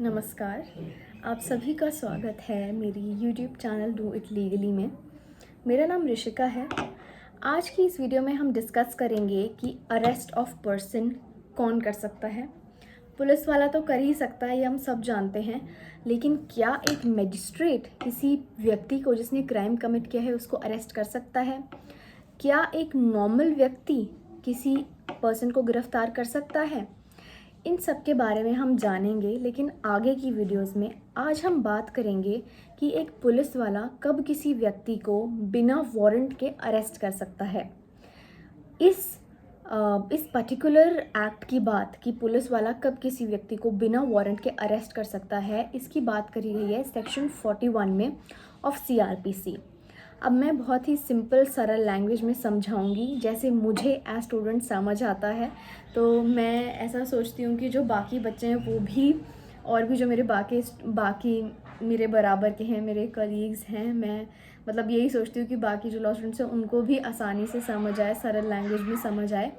नमस्कार। आप सभी का स्वागत है मेरी YouTube channel do it legally में। मेरा नाम ऋषिका है। आज की इस वीडियो में हम डिस्कस करेंगे कि अरेस्ट ऑफ पर्सन कौन कर सकता है। पुलिस वाला तो कर ही सकता है, ये हम सब जानते हैं, लेकिन क्या एक मजिस्ट्रेट किसी व्यक्ति को जिसने क्राइम कमिट किया है उसको अरेस्ट कर सकता है? क्या एक नॉर्मल व्यक्ति किसी पर्सन को गिरफ्तार कर सकता है? इन सब के बारे में हम जानेंगे, लेकिन आगे की वीडियोस में आज हम बात करेंगे कि एक पुलिस वाला कब किसी व्यक्ति को बिना वारंट के अरेस्ट कर सकता है। इस पर्टिकुलर एक्ट की बात कि पुलिस वाला कब किसी व्यक्ति को बिना वारंट के अरेस्ट कर सकता है, इसकी बात करी गई है सेक्शन 41 में ऑफ CRPC। अब मैं बहुत ही सिंपल सरल लैंग्वेज में समझाऊंगी जैसे मुझे एज स्टूडेंट समझ आता है। तो मैं ऐसा सोचती हूँ कि जो बाकी बच्चे हैं वो भी, और भी जो मेरे बाकी मेरे बराबर के हैं, मेरे कलीग्स हैं, मैं मतलब यही सोचती हूँ कि बाकी जो लॉ स्टूडेंट्स हैं उनको भी आसानी से समझ आए, सरल लैंग्वेज में समझ आए।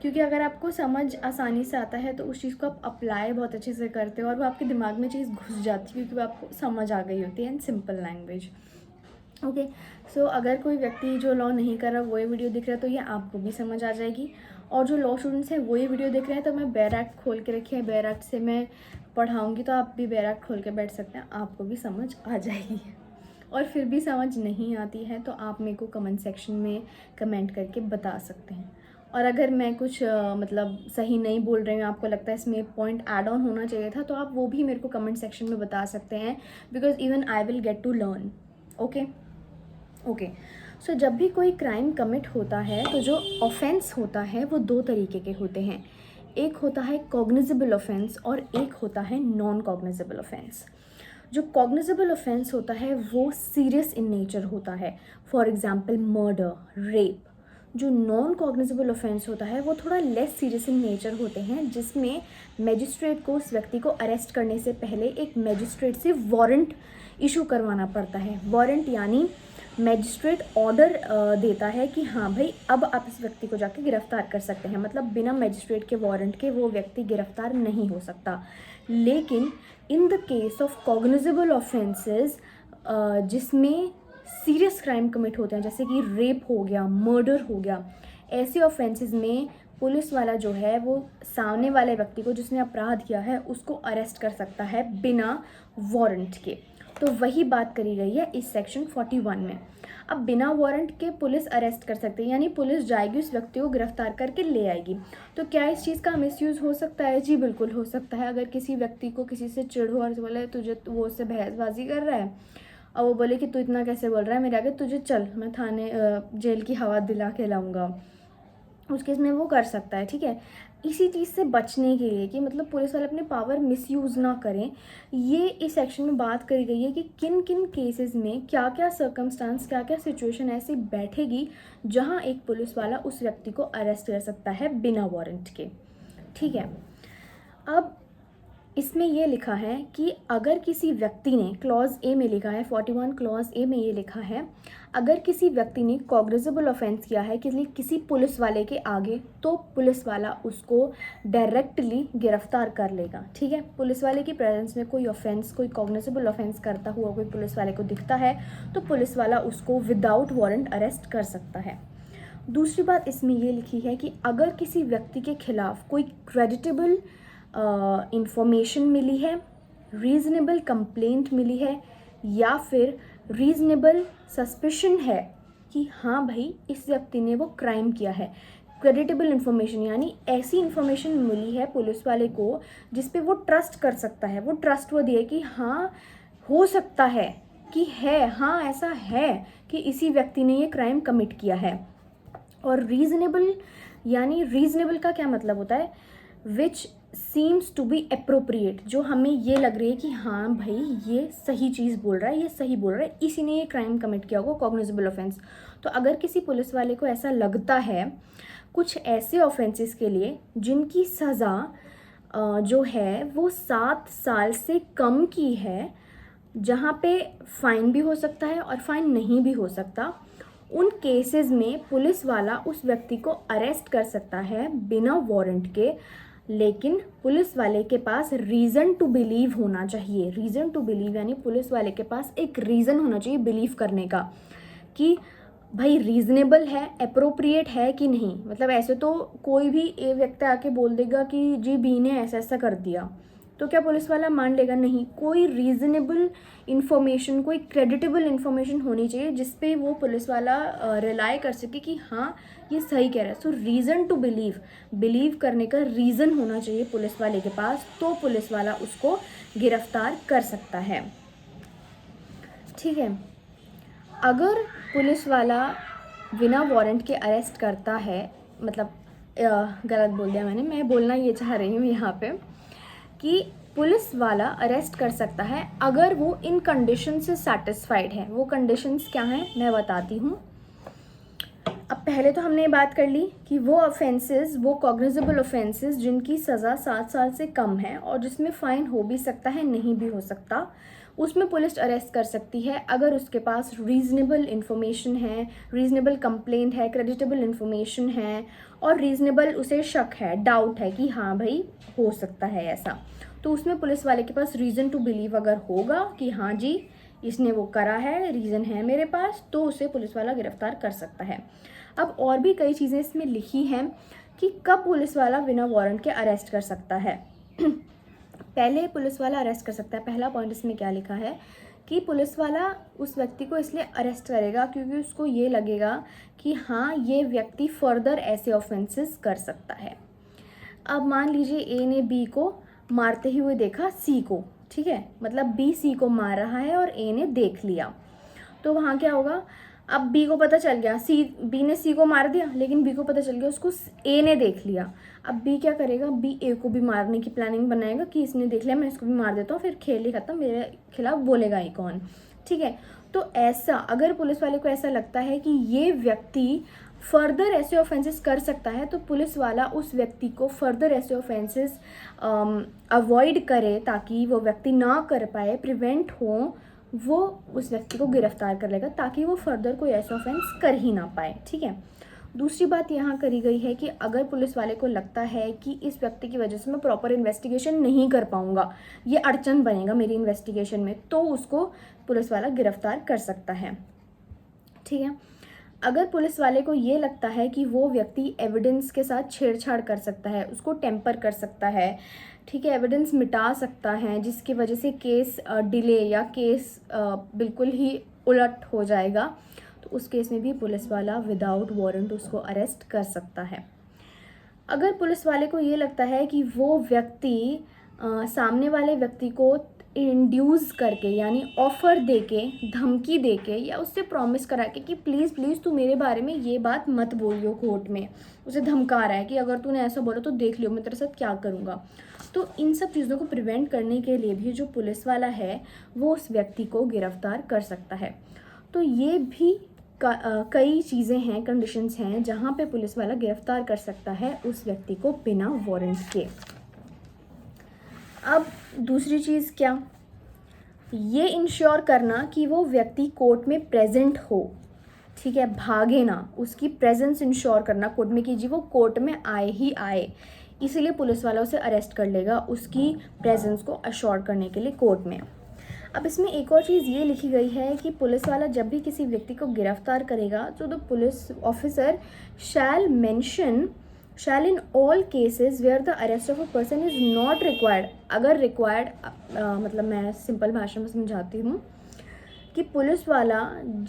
क्योंकि अगर आपको समझ आसानी से आता है तो उस चीज़ को आप अप्लाई बहुत अच्छे से करते हो और वो आपके दिमाग में चीज़ घुस जाती है, क्योंकि वो आपको समझ आ गई होती है इन सिंपल लैंग्वेज। ओके, सो अगर कोई व्यक्ति जो लॉ नहीं कर रहा वो ये वीडियो देख रहा है तो ये आपको भी समझ आ जाएगी। और जो लॉ स्टूडेंट्स हैं वो ये वीडियो देख रहे हैं तो मैं बेयर एक्ट खोल के रखी है, बेयर एक्ट से मैं पढ़ाऊँगी, तो आप भी बेयर एक्ट खोल के बैठ सकते हैं, आपको भी समझ आ जाएगी। और फिर भी समझ नहीं आती है तो आप मेरे को कमेंट सेक्शन में कमेंट करके बता सकते हैं। और अगर मैं कुछ मतलब सही नहीं बोल रही हूँ, आपको लगता है इसमें पॉइंट ऐड ऑन होना चाहिए था, तो आप वो भी मेरे को कमेंट सेक्शन में बता सकते हैं, because even I will get to learn. Okay, so जब भी कोई क्राइम कमिट होता है तो जो ऑफेंस होता है वो दो तरीके के होते हैं। एक होता है कॉग्निजेबल ऑफेंस और एक होता है नॉन कॉग्निजेबल ऑफेंस। जो कॉग्निजेबल ऑफेंस होता है वो सीरियस इन नेचर होता है, फॉर एग्जाम्पल मर्डर, रेप। जो नॉन कॉग्निजेबल ऑफेंस होता है वो थोड़ा लेस सीरियस इन नेचर होते हैं, जिसमें मजिस्ट्रेट को उस व्यक्ति को अरेस्ट करने से पहले एक मजिस्ट्रेट से वारंट इशू करवाना पड़ता है। वारंट यानी मजिस्ट्रेट ऑर्डर देता है कि हाँ भाई अब आप इस व्यक्ति को जाके गिरफ्तार कर सकते हैं, मतलब बिना मजिस्ट्रेट के वारंट के वो व्यक्ति गिरफ्तार नहीं हो सकता। लेकिन in the case of cognizable offences जिसमें सीरियस क्राइम कमिट होते हैं, जैसे कि रेप हो गया, मर्डर हो गया, ऐसे ऑफेंसेस में पुलिस वाला जो है वो सामने वाले व्यक्ति को जिसने अपराध किया है उसको अरेस्ट कर सकता है बिना वारंट के। तो वही बात करी गई है इस सेक्शन 41 में। अब बिना वारंट के पुलिस अरेस्ट कर सकते हैं, यानी पुलिस जाएगी उस व्यक्ति को गिरफ्तार करके ले आएगी। तो क्या इस चीज़ का मिसयूज़ हो सकता है? जी बिल्कुल हो सकता है। अगर किसी व्यक्ति को किसी से चिढ़ हो और बोले तुझे, वो उससे बहसबाजी कर रहा है और वो बोले कि तू इतना कैसे बोल रहा है मेरे आगे, तुझे चल मैं थाने जेल की हवा दिला के लाऊंगा, उस केस में वो कर सकता है। ठीक है, इसी चीज़ से बचने के लिए कि मतलब पुलिस वाले अपने पावर मिसयूज़ ना करें, ये इस सेक्शन में बात करी गई है कि किन किन केसेस में क्या क्या सर्कमस्टांस, क्या क्या सिचुएशन ऐसी बैठेगी जहां एक पुलिस वाला उस व्यक्ति को अरेस्ट कर सकता है बिना वारंट के। ठीक है, अब इसमें ये लिखा है कि अगर किसी व्यक्ति ने, क्लॉज ए में लिखा है 41 क्लॉज ए में ये लिखा है, अगर किसी व्यक्ति ने कॉग्निजेबल ऑफेंस किया है किसी पुलिस वाले के आगे, तो पुलिस वाला उसको डायरेक्टली गिरफ्तार कर लेगा। ठीक है, पुलिस वाले की प्रेजेंस में कोई ऑफेंस, कोई कॉग्निजेबल ऑफेंस करता हुआ कोई पुलिस वाले को दिखता है तो पुलिस वाला उसको विदाउट वारंट अरेस्ट कर सकता है। दूसरी बात इसमें ये लिखी है कि अगर किसी व्यक्ति के खिलाफ कोई क्रेडिटेबल इंफॉर्मेशन मिली है, रीज़नेबल कंप्लेंट मिली है, या फिर रीज़नेबल सस्पिशन है कि हाँ भाई इस व्यक्ति ने वो क्राइम किया है। क्रेडिटेबल इन्फॉर्मेशन यानी ऐसी इन्फॉर्मेशन मिली है पुलिस वाले को जिस पे वो ट्रस्ट कर सकता है, वो ट्रस्टवर्दी है कि हाँ हो सकता है कि है, हाँ ऐसा है कि इसी व्यक्ति ने ये क्राइम कमिट किया है। और रीज़नेबल यानी रीज़नेबल का क्या मतलब होता है? Which seems to be appropriate, जो हमें ये लग रही है कि हाँ भाई ये सही चीज़ बोल रहा है, ये सही बोल रहा है, इसी ने ये क्राइम कमिट किया होगा, कॉग्निजेबल ऑफेंस। तो अगर किसी पुलिस वाले को ऐसा लगता है कुछ ऐसे ऑफेंसेस के लिए जिनकी सज़ा जो है वो 7 साल से कम की है, जहाँ पे फ़ाइन भी हो सकता है और फाइन नहीं भी हो सकता, उन केसेस में पुलिस वाला उस व्यक्ति को अरेस्ट कर सकता है बिना वारंट के, लेकिन पुलिस वाले के पास रीज़न टू बिलीव होना चाहिए। रीज़न टू बिलीव यानी पुलिस वाले के पास एक रीज़न होना चाहिए बिलीव करने का कि भाई रीज़नेबल है, अप्रोप्रिएट है कि नहीं। मतलब ऐसे तो कोई भी ए व्यक्ति आके बोल देगा कि जी बी ने ऐसा ऐसा कर दिया, तो क्या पुलिस वाला मान लेगा? नहीं। कोई रीज़नेबल इन्फॉर्मेशन, कोई क्रेडिटेबल इन्फॉर्मेशन होनी चाहिए जिस पे वो पुलिस वाला रिलाई कर सके कि हाँ ये सही कह रहा है। सो रीज़न टू बिलीव करने का रीज़न होना चाहिए पुलिस वाले के पास, तो पुलिस वाला उसको गिरफ्तार कर सकता है। ठीक है। अगर पुलिस वाला बिना वारंट के अरेस्ट करता है, मतलब गलत बोल दिया मैंने, मैं बोलना ये चाह रही हूँ यहाँ पे कि पुलिस वाला अरेस्ट कर सकता है अगर वो इन कंडीशन से सेटिस्फाइड है। वो कंडीशंस क्या हैं मैं बताती हूँ। अब पहले तो हमने ये बात कर ली कि वो ऑफेंसेस, वो कॉग्निजेबल ऑफेंसेस जिनकी सज़ा 7 साल से कम है और जिसमें फ़ाइन हो भी सकता है, नहीं भी हो सकता, उसमें पुलिस अरेस्ट कर सकती है अगर उसके पास रीज़नेबल इन्फॉर्मेशन है, रीज़नेबल कंप्लेंट है, क्रेडिटेबल इन्फॉर्मेशन है और रीज़नेबल उसे शक है, डाउट है कि हाँ भाई हो सकता है ऐसा। तो उसमें पुलिस वाले के पास रीज़न टू बिलीव अगर होगा कि हाँ जी इसने वो करा है, रीज़न है मेरे पास, तो उसे पुलिस वाला गिरफ्तार कर सकता है। अब और भी कई चीज़ें इसमें लिखी हैं कि कब पुलिस वाला बिना वारंट के अरेस्ट कर सकता है। पहले पुलिस वाला अरेस्ट कर सकता है। पहला पॉइंट इसमें क्या लिखा है कि पुलिस वाला उस व्यक्ति को इसलिए अरेस्ट करेगा क्योंकि उसको ये लगेगा कि हाँ ये व्यक्ति फर्दर ऐसे ऑफेंसेस कर सकता है। अब मान लीजिए ए ने बी को मारते हुए देखा सी को, ठीक है, मतलब बी सी को मार रहा है और ए ने देख लिया, तो वहाँ क्या होगा? अब बी को पता चल गया, बी ने सी को मार दिया, लेकिन बी को पता चल गया उसको ए ने देख लिया। अब बी क्या करेगा? बी ए को भी मारने की प्लानिंग बनाएगा कि इसने देख लिया, मैं इसको भी मार देता हूँ, फिर खेल ही खत्म, मेरे खिलाफ बोलेगा ही कौन। ठीक है, तो ऐसा अगर पुलिस वाले को ऐसा लगता है कि ये व्यक्ति फर्दर ऐसे ऑफेंसेस कर सकता है, तो पुलिस वाला उस व्यक्ति को फर्दर ऐसे ऑफेंसेस अवॉइड करे ताकि वो व्यक्ति ना कर पाए, प्रिवेंट हो, वो उस व्यक्ति को गिरफ्तार कर लेगा ताकि वो फर्दर कोई ऐसा ऑफेंस कर ही ना पाए। ठीक है। दूसरी बात यहाँ करी गई है कि अगर पुलिस वाले को लगता है कि इस व्यक्ति की वजह से मैं प्रॉपर इन्वेस्टिगेशन नहीं कर पाऊँगा, ये अड़चन बनेगा मेरी इन्वेस्टिगेशन में, तो उसको पुलिस वाला गिरफ्तार कर सकता है। ठीक है। अगर पुलिस वाले को ये लगता है कि वो व्यक्ति एविडेंस के साथ छेड़छाड़ कर सकता है, उसको टेम्पर कर सकता है, ठीक है, एविडेंस मिटा सकता है, जिसकी वजह से केस डिले या केस बिल्कुल ही उलट हो जाएगा, तो उस केस में भी पुलिस वाला विदाउट वारंट उसको अरेस्ट कर सकता है। अगर पुलिस वाले को ये लगता है कि वो व्यक्ति सामने वाले व्यक्ति को इंड्यूस करके यानी ऑफ़र देके, धमकी देके या उससे प्रॉमिस करा के कि प्लीज़ प्लीज़ तू मेरे बारे में ये बात मत बोलियो कोर्ट में, उसे धमका रहा है कि अगर तूने ऐसा बोला तो देख लियो मैं तेरे साथ क्या करूँगा, तो इन सब चीज़ों को प्रिवेंट करने के लिए भी जो पुलिस वाला है वो उस व्यक्ति को गिरफ्तार कर सकता है। तो ये भी कई चीज़ें हैं, कंडीशंस हैं जहाँ पे पुलिस वाला गिरफ्तार कर सकता है उस व्यक्ति को बिना वारंट के। अब दूसरी चीज़ क्या? ये इंश्योर करना कि वो व्यक्ति कोर्ट में प्रेजेंट हो, ठीक है, भागे ना, उसकी प्रेजेंस इंश्योर करना कोर्ट में, कीजिए वो कोर्ट में आए ही आए, इसीलिए पुलिस वाला उसे अरेस्ट कर लेगा उसकी प्रेजेंस को अश्योर करने के लिए कोर्ट में। अब इसमें एक और चीज़ ये लिखी गई है कि पुलिस वाला जब भी किसी व्यक्ति को गिरफ्तार करेगा तो the police officer shall in all cases where the arrest of a person is not required, अगर रिक्वायर्ड मतलब मैं सिंपल भाषा में समझाती हूँ कि पुलिस वाला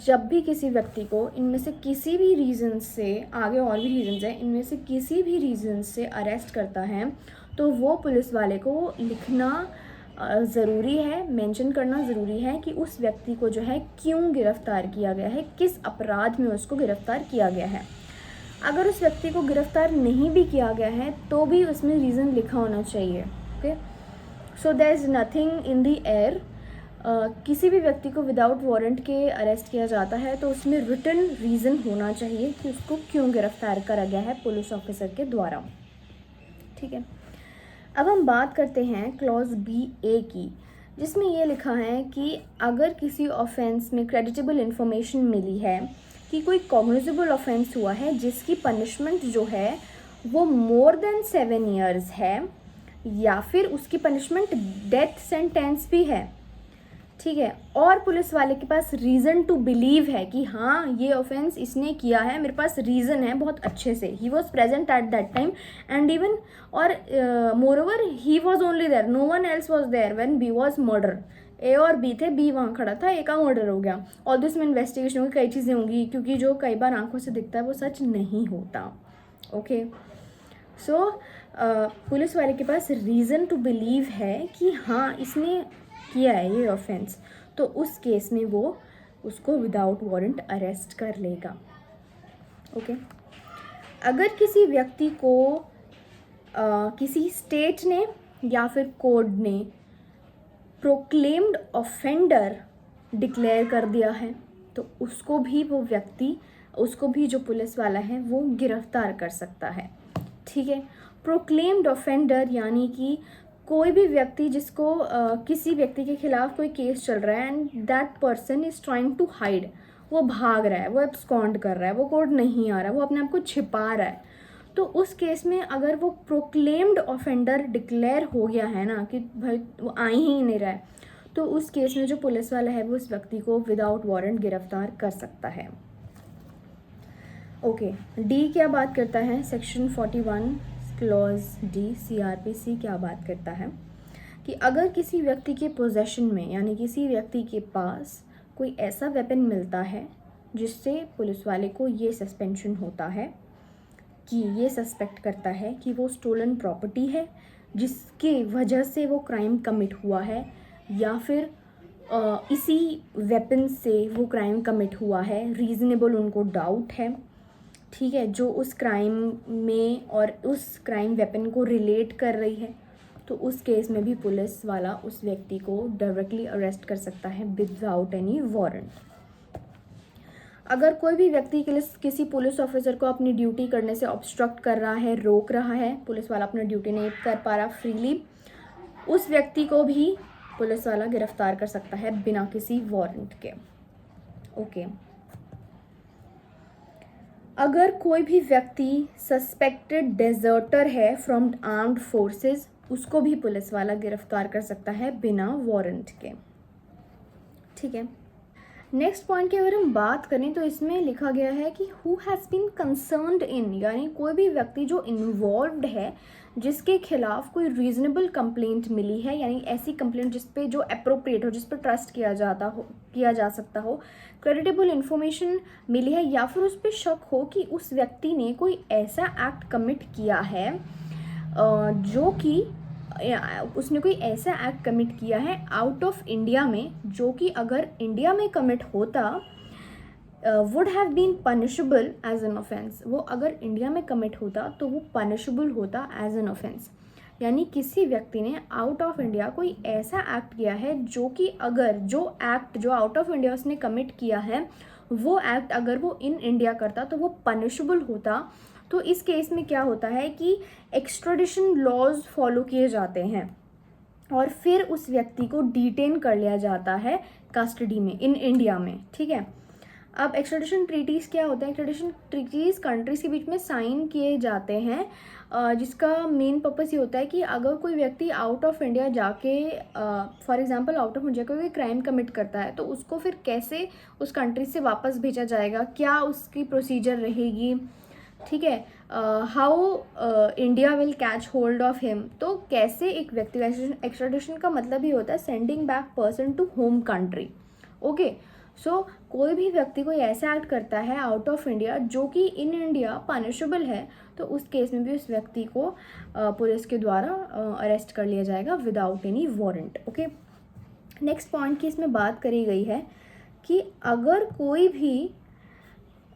जब भी किसी व्यक्ति को इनमें से किसी भी रीज़न से, आगे और भी रीज़न्स हैं, इनमें से किसी भी रीज़न से अरेस्ट करता है तो वो पुलिस वाले को लिखना ज़रूरी है, मेंशन करना ज़रूरी है कि उस व्यक्ति को जो है क्यों गिरफ़्तार किया गया है, किस अपराध में उसको गिरफ़्तार किया गया है। अगर उस व्यक्ति को गिरफ़्तार नहीं भी किया गया है तो भी उसमें रीज़न लिखा होना चाहिए। Okay, so there is nothing in the air. किसी भी व्यक्ति को विदाउट वारंट के अरेस्ट किया जाता है तो उसमें रिटन रीज़न होना चाहिए कि उसको क्यों गिरफ़्तार करा गया है पुलिस ऑफिसर के द्वारा। ठीक है, अब हम बात करते हैं क्लॉज बी ए की, जिसमें ये लिखा है कि अगर किसी ऑफेंस में क्रेडिटेबल इन्फॉर्मेशन मिली है कि कोई कॉग्निजेबल ऑफेंस हुआ है जिसकी पनिशमेंट जो है वो मोर देन 7 ईयर्स है या फिर उसकी पनिशमेंट डेथ सेंटेंस भी है, ठीक है, और पुलिस वाले के पास रीज़न टू बिलीव है कि हाँ ये ऑफेंस इसने किया है, मेरे पास रीज़न है बहुत अच्छे से, he was present at that time and even और moreover he was only there, no one else was there when B was murder. A और बी थे, बी वहाँ खड़ा था, ए का मर्डर हो गया। और इसमें इन्वेस्टिगेशन होगी, कई चीज़ें होंगी, क्योंकि जो कई बार आंखों से दिखता है वो सच नहीं होता। ओके, सो पुलिस वाले के पास रीज़न टू बिलीव है कि हाँ इसने किया है ये ऑफेंस, तो उस केस में वो उसको विदाउट वारंट अरेस्ट कर लेगा। ओके, अगर किसी व्यक्ति को किसी स्टेट ने या फिर कोर्ट ने प्रोक्लेम्ड ऑफेंडर डिक्लेयर कर दिया है तो उसको भी वो व्यक्ति, उसको भी जो पुलिस वाला है वो गिरफ्तार कर सकता है, ठीक है। प्रोक्लेम्ड ऑफेंडर यानी कि कोई भी व्यक्ति जिसको किसी व्यक्ति के खिलाफ कोई केस चल रहा है and that person is trying to hide, वो भाग रहा है, वो एब्सकॉन्ड कर रहा है, वो कोर्ट नहीं आ रहा, वो अपने आप को छिपा रहा है, तो उस केस में अगर वो प्रोक्लेम्ड ऑफेंडर डिक्लेयर हो गया है ना कि भाई वो आ ही नहीं रहा है, तो उस केस में जो पुलिस वाला है वो उस व्यक्ति को विदाउट वारंट गिरफ्तार कर सकता है। ओके, डी क्या बात करता है, सेक्शन 41 क्लॉज डी सीआरपीसी क्या बात करता है कि अगर किसी व्यक्ति के पोजेशन में यानी किसी व्यक्ति के पास कोई ऐसा वेपन मिलता है जिससे पुलिस वाले को ये सस्पेंशन होता है कि ये सस्पेक्ट करता है कि वो स्टोलन प्रॉपर्टी है जिसके वजह से वो क्राइम कमिट हुआ है, या फिर इसी वेपन से वो क्राइम कमिट हुआ है, रीज़नेबल उनको डाउट है, ठीक है, जो उस क्राइम में और उस क्राइम वेपन को रिलेट कर रही है, तो उस केस में भी पुलिस वाला उस व्यक्ति को डायरेक्टली अरेस्ट कर सकता है विदाउट एनी वारंट। अगर कोई भी व्यक्ति के लिए किसी पुलिस ऑफिसर को अपनी ड्यूटी करने से ऑब्स्ट्रक्ट कर रहा है, रोक रहा है, पुलिस वाला अपनी ड्यूटी नहीं कर पा रहा फ्रीली, उस व्यक्ति को भी पुलिस वाला गिरफ्तार कर सकता है बिना किसी वारंट के। ओके, अगर कोई भी व्यक्ति सस्पेक्टेड डेजर्टर है फ्रॉम आर्म्ड फोर्सेस, उसको भी पुलिस वाला गिरफ्तार कर सकता है बिना वारंट के, ठीक है। नेक्स्ट पॉइंट की अगर हम बात करें तो इसमें लिखा गया है कि हु हैज़ बीन कंसर्न्ड इन, यानी कोई भी व्यक्ति जो इन्वॉल्व्ड है, जिसके खिलाफ कोई रीजनेबल कंप्लेंट मिली है, यानी ऐसी कंप्लेंट जिस पे जो अप्रोप्रिएट हो, जिस पर ट्रस्ट किया जा सकता हो, क्रेडिटेबल इन्फॉर्मेशन मिली है, या फिर उस पर शक हो कि उस व्यक्ति ने कोई ऐसा एक्ट कमिट किया है जो कि उसने कोई ऐसा एक्ट कमिट किया है आउट ऑफ इंडिया में, जो कि अगर इंडिया में कमिट होता would have been punishable as an offence, वो अगर इंडिया में कमिट होता तो वो पनिशेबल होता एज एन ऑफेंस। यानी किसी व्यक्ति ने आउट ऑफ इंडिया कोई ऐसा एक्ट किया है जो कि अगर जो एक्ट जो आउट ऑफ इंडिया उसने कमिट किया है वो एक्ट अगर वो इन इंडिया करता तो वो पनिशेबल होता। तो इस केस में क्या होता है कि एक्स्ट्राडिशन लॉज फॉलो किए जाते हैं और फिर उस व्यक्ति को डिटेन कर लिया जाता है कस्टडी में इन इंडिया में, ठीक है। अब एक्स्ट्राडिशन ट्रीटीज़ क्या होता है, एक्स्ट्राडिशन ट्रीटीज़ कंट्रीज़ के बीच में साइन किए जाते हैं जिसका मेन पर्पस ये होता है कि अगर कोई व्यक्ति आउट ऑफ इंडिया जाके for example out of India कोई क्राइम कमिट करता है तो उसको फिर कैसे उस कंट्री से वापस भेजा जाएगा, क्या उसकी प्रोसीजर रहेगी, ठीक है, how India will catch hold of him, तो कैसे एक व्यक्ति, एक्स्ट्राडिशन का मतलब ही होता है sending back person to home country. Okay, so कोई भी व्यक्ति कोई ऐसा एक्ट करता है आउट ऑफ इंडिया जो कि इन इंडिया पनिशेबल है, तो उस केस में भी उस व्यक्ति को पुलिस के द्वारा अरेस्ट कर लिया जाएगा without any warrant. Okay, next point की इसमें बात करी गई है कि अगर कोई भी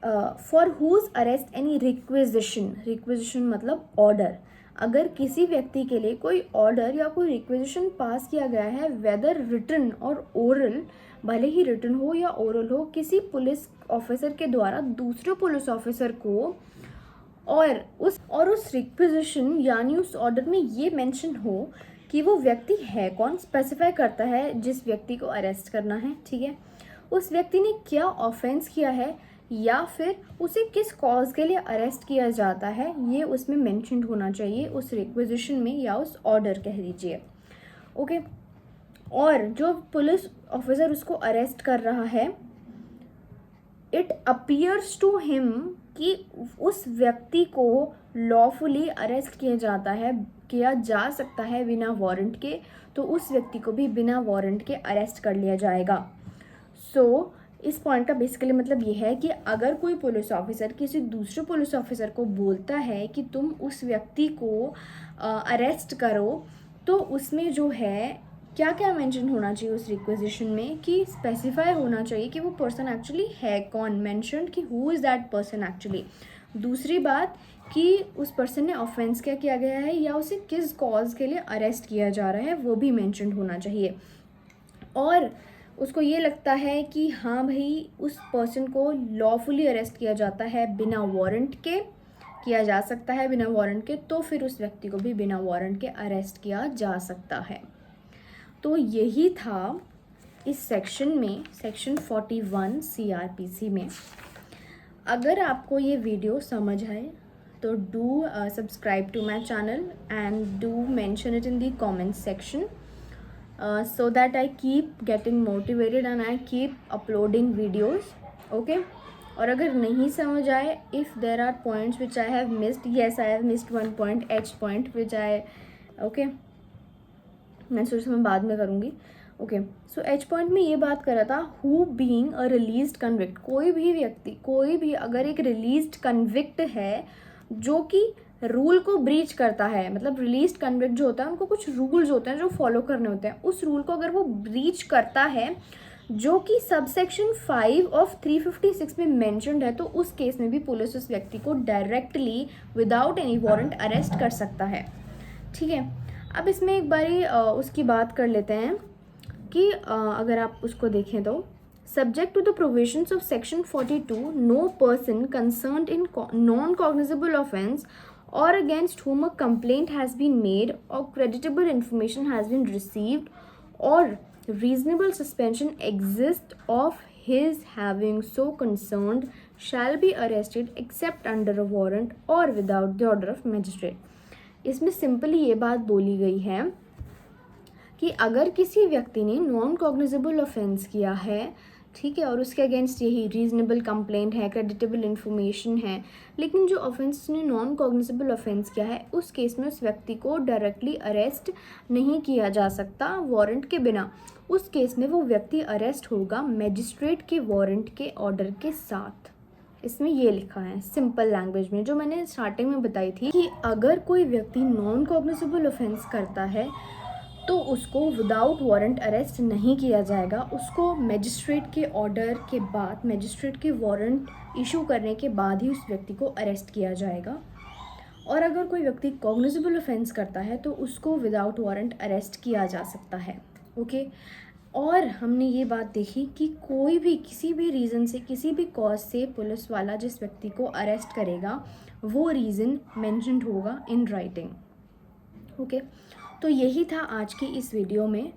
for whose arrest any requisition मतलब ऑर्डर, अगर किसी व्यक्ति के लिए कोई ऑर्डर या कोई रिक्विजिशन पास किया गया है वेदर रिटन और ओरल, भले ही रिटन हो या ओरल हो, किसी पुलिस ऑफिसर के द्वारा दूसरे पुलिस ऑफिसर को, और उस रिक्विजिशन यानी उस ऑर्डर में ये मेंशन हो कि वो व्यक्ति है कौन, स्पेसिफाई करता है जिस व्यक्ति को अरेस्ट करना है, ठीक है, उस व्यक्ति ने क्या ऑफेंस किया है या फिर उसे किस कॉज के लिए अरेस्ट किया जाता है ये उसमें मेंशन होना चाहिए, उस रिक्वेजिशन में या उस ऑर्डर कह दीजिए। ओके, और जो पुलिस ऑफिसर उसको अरेस्ट कर रहा है, इट अपीयर्स टू हिम कि उस व्यक्ति को लॉफुली अरेस्ट किया जा सकता है बिना वारंट के, तो उस व्यक्ति को भी बिना वारंट के अरेस्ट कर लिया जाएगा। सो इस पॉइंट का बेसिकली मतलब ये है कि अगर कोई पुलिस ऑफिसर किसी दूसरे पुलिस ऑफिसर को बोलता है कि तुम उस व्यक्ति को अरेस्ट करो, तो उसमें जो है क्या क्या मेंशन होना चाहिए उस रिक्वेजिशन में, कि स्पेसिफाई होना चाहिए कि वो पर्सन एक्चुअली है कौन, मेंशन कि who is that person actually. दूसरी बात कि उस पर्सन ने ऑफेंस क्या किया गया है या उसे किस कॉज के लिए अरेस्ट किया जा रहा है वो भी मेंशन होना चाहिए। और उसको ये लगता है कि हाँ भाई उस पर्सन को लॉफुली अरेस्ट किया जाता है बिना वारंट के, किया जा सकता है बिना वारंट के, तो फिर उस व्यक्ति को भी बिना वारंट के अरेस्ट किया जा सकता है। तो यही था इस सेक्शन में, सेक्शन 41 CRPC में। अगर आपको ये वीडियो समझ आए तो do subscribe to my channel and do mention it in the comment section so that I keep getting motivated and I keep uploading videos. Okay, और अगर नहीं समझ आए, if there are points which I have missed, yes I have missed one point, H point which I okay मैं सोचा मैं बाद में करूँगी। ओके, सो H पॉइंट में ये बात कर रहा था, who being a released convict, कोई भी व्यक्ति, कोई भी अगर एक रिलीज्ड कन्विक्ट है जो कि रूल को ब्रीच करता है, मतलब रिलीज्ड कन्विक्ट जो होता है उनको कुछ रूल्स होते हैं जो फॉलो करने होते हैं, उस रूल को अगर वो ब्रीच करता है जो कि सबसेक्शन 5 ऑफ 356 में मेंशन्ड है, तो उस केस में भी पुलिस उस व्यक्ति को directly without any warrant arrest कर सकता है। ठीक है, अब इसमें एक बारी उसकी बात कर लेते हैं कि अगर आप उसको देखें तो subject to the provisions of section 42, no person concerned in non-cognizable offence or against whom a complaint has been made or creditable information has been received or reasonable suspension exists of his having so concerned shall be arrested except under a warrant or without the order of magistrate. इसमें simply ये बात बोली गई है कि अगर किसी व्यक्ति ने नॉन कॉग्निजेबल ऑफेंस किया है, ठीक है, और उसके अगेंस्ट यही रीजनेबल कंप्लेंट है, क्रेडिटेबल इन्फॉर्मेशन है, लेकिन जो ऑफेंस ने नॉन कॉग्निजेबल ऑफेंस किया है उस केस में उस व्यक्ति को डायरेक्टली अरेस्ट नहीं किया जा सकता वारंट के बिना। उस केस में वो व्यक्ति अरेस्ट होगा मैजिस्ट्रेट के वारंट के ऑर्डर के साथ। इसमें ये लिखा है सिंपल लैंग्वेज में, जो मैंने स्टार्टिंग में बताई थी कि अगर कोई व्यक्ति नॉन कॉग्निजेबल ऑफेंस करता है तो उसको विदाउट वारंट अरेस्ट नहीं किया जाएगा, उसको मैजिस्ट्रेट के ऑर्डर के बाद, मैजिस्ट्रेट के वारंट इशू करने के बाद ही उस व्यक्ति को अरेस्ट किया जाएगा। और अगर कोई व्यक्ति कॉग्निजेबल ऑफेंस करता है तो उसको विदाउट वारंट अरेस्ट किया जा सकता है। ओके, और हमने ये बात देखी कि कोई भी किसी भी रीज़न से, किसी भी कॉज से पुलिस वाला जिस व्यक्ति को अरेस्ट करेगा वो रीज़न मेंशन्ड होगा इन राइटिंग। ओके, तो यही था आज की इस वीडियो में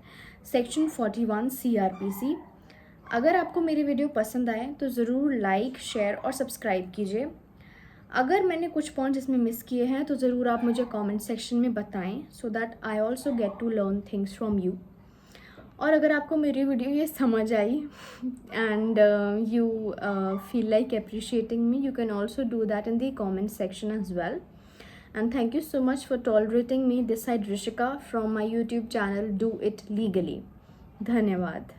सेक्शन 41 CRPC। अगर आपको मेरी वीडियो पसंद आए तो ज़रूर लाइक, शेयर और सब्सक्राइब कीजिए। अगर मैंने कुछ पॉइंट्स इसमें मिस किए हैं तो ज़रूर आप मुझे कमेंट सेक्शन में बताएं, so that I also get to learn things from you. और अगर आपको मेरी वीडियो ये समझ आई and you feel like appreciating me, you can also do that in the comment section as well. And thank you so much for tolerating me. This side Rishika from my YouTube channel Do It Legally. धन्यवाद.